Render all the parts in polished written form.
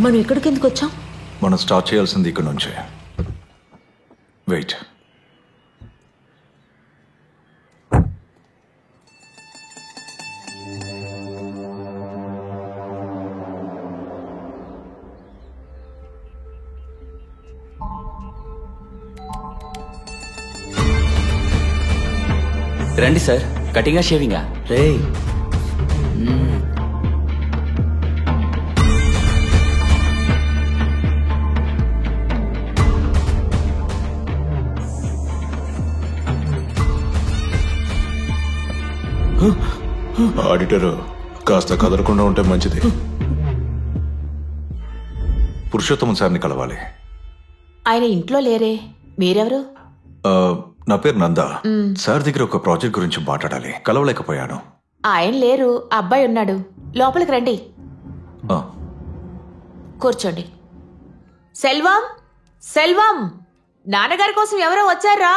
మనం ఇక్కడికి ఎందుకు వచ్చాం? మనం స్టార్ట్ చేయాల్సింది ఇక్కడ నుంచే. వెయిట్. రండి సార్. కటింగా షేవింగా? రే ఆడిటరు కాస్త కదలకుండా ఉంటే మంచిది. పురుషోత్తమ సార్ని కలవాలి. ఆయన ఇంట్లో లేరే, మీరెవరు? నా పేరు నందా. సార్ దగ్గర ఒక ప్రాజెక్ట్ గురించి మాట్లాడాలి, కలవలేకపోయాను. ఆయన లేరు, అబ్బాయి ఉన్నాడు. లోపలికి రండి, ఆ, కూర్చోండి. సెల్వం, సెల్వం, నాన్నగారి కోసం ఎవరో వచ్చారా?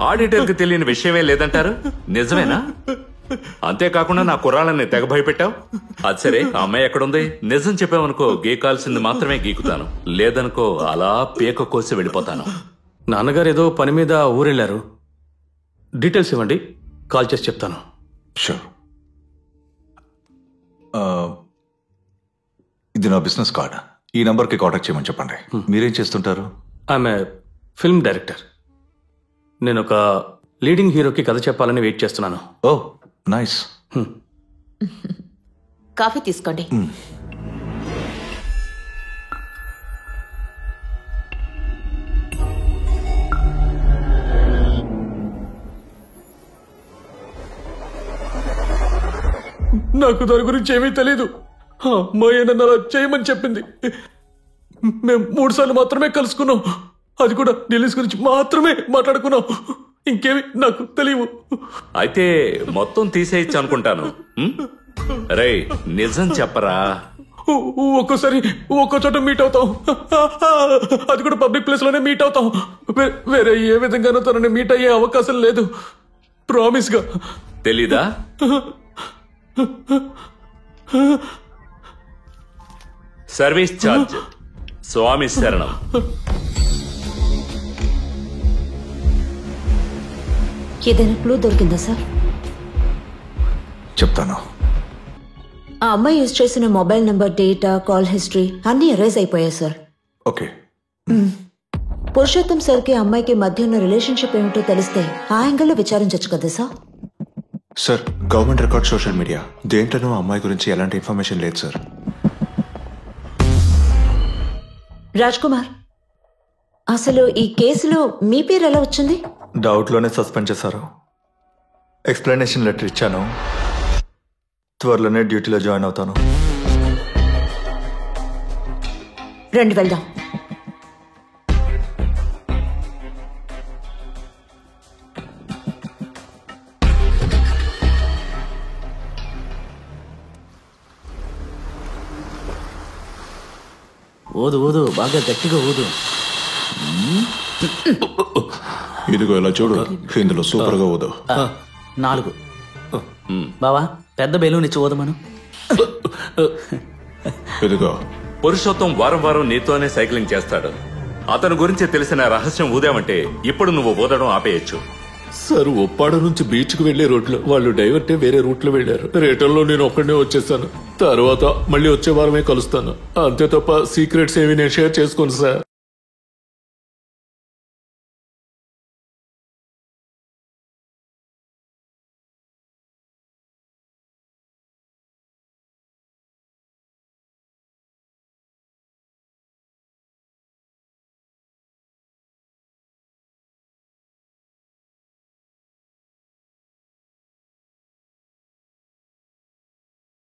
ఆడిటర్ కి తెలియని విషయమే లేదంటారు, నిజమేనా? అంతేకాకుండా నా కుర్రాళ్ళని తెగ భయపెట్టావు. అది సరే, ఆ అమ్మాయి ఎక్కడుంది? నిజం చెప్పావనుకో గీకాల్సింది మాత్రమే గీకుతాను, లేదనుకో అలా పీక కోసి వెళ్ళిపోతాను. నాన్నగారు ఏదో పని మీద ఊరెళ్ళారు. డీటెయిల్స్ ఇవ్వండి, కాల్ చేసి చెప్తాను. షూర్. ఇది నా బిజినెస్ కార్డ్. ఈ నంబర్కి కాంటాక్ట్ చేయమని చెప్పండి. మీరేం చేస్తుంటారు? ఆమె ఫిల్మ్ డైరెక్టర్. నేను ఒక లీడింగ్ హీరోకి కథ చెప్పాలని వెయిట్ చేస్తున్నాను. ఓ నైస్. కాఫీ తీసుకోండి. నాకు దాని గురించి ఏమీ తెలీదు. అమ్మాయి నన్ను అలా చేయమని చెప్పింది. మేము 3 సార్లు మాత్రమే కలుసుకున్నాం, అది కూడా రిలీజ్ గురించి మాత్రమే మాట్లాడుకున్నాం. ఇంకేమి నాకు తెలియవు. అయితే మొత్తం తీసేయచ్చు అనుకుంటాను. రేయ్, నిజం చెప్పరా? ఒక్కోసారి ఒక్కో చోట మీట్ అవుతాం, అది కూడా పబ్లిక్ ప్లేస్ లోనే మీట్ అవుతాం. వేరే ఏ విధంగానూ తనని మీట్ అయ్యే అవకాశం లేదు, ప్రామిస్ గా. తెలీదా? సర్వీస్ ఛార్జ్ స్వామి శరణం. ఏదైనా క్లూ దొరికిందా సార్? చెప్తాను. ఆ అమ్మాయి యూజ్ చేసిన mobile number, data, call history అన్నీ ఎరేజ్ అయిపోయాయి సార్. ఓకే. పురుషోత్తం సార్కి అమ్మాయికి మధ్య ఉన్న రిలేషన్షిప్ ఏమిటో తెలిస్తే ఆ యాంగిల్లో విచారించచ్చు కదా sir? Sir, government record, social media దేంట్లోనూ అమ్మాయి గురించి ఎలాంటి ఇన్ఫర్మేషన్ లేదు సార్. రాజ్ కుమార్, అసలు ఈ కేసులో మీ పేరు ఎలా వచ్చింది? డౌట్లోనే సస్పెండ్ చేశారు. ఎక్స్ప్లెనేషన్ లెటర్ ఇచ్చాను. త్వరలోనే డ్యూటీలో జాయిన్ అవుతాను. రండి వెళ్దాం. ఊదు ఊదు, బాగా గట్టిగా ఊదు. ఇదిగో ఇలా చూడు, ఇందులో సూపర్ గా ఊదు. 4. బావా, పెద్ద బెలూన్ ఇచ్చి ఊదమను. ఇదిగో. పురుషోత్తం వారం వారం నీతోనే సైక్లింగ్ చేస్తాడు. అతని గురించి తెలిసిన రహస్యం ఊదామంటే ఇప్పుడు నువ్వు ఊదడం ఆపేయచ్చు. సార్, ఉప్పాడ నుంచి బీచ్ కు వెళ్లే రోడ్లో వాళ్ళు డైవర్టే వేరే రూట్ లో వెళ్లారు. రేటర్లో నేను ఒక్కడనే వచ్చేసాను. తర్వాత మళ్ళీ వచ్చే వారమే కలుస్తాను. అంతే తప్ప సీక్రెట్స్ ఏమి నేను షేర్ చేసుకోను సార్.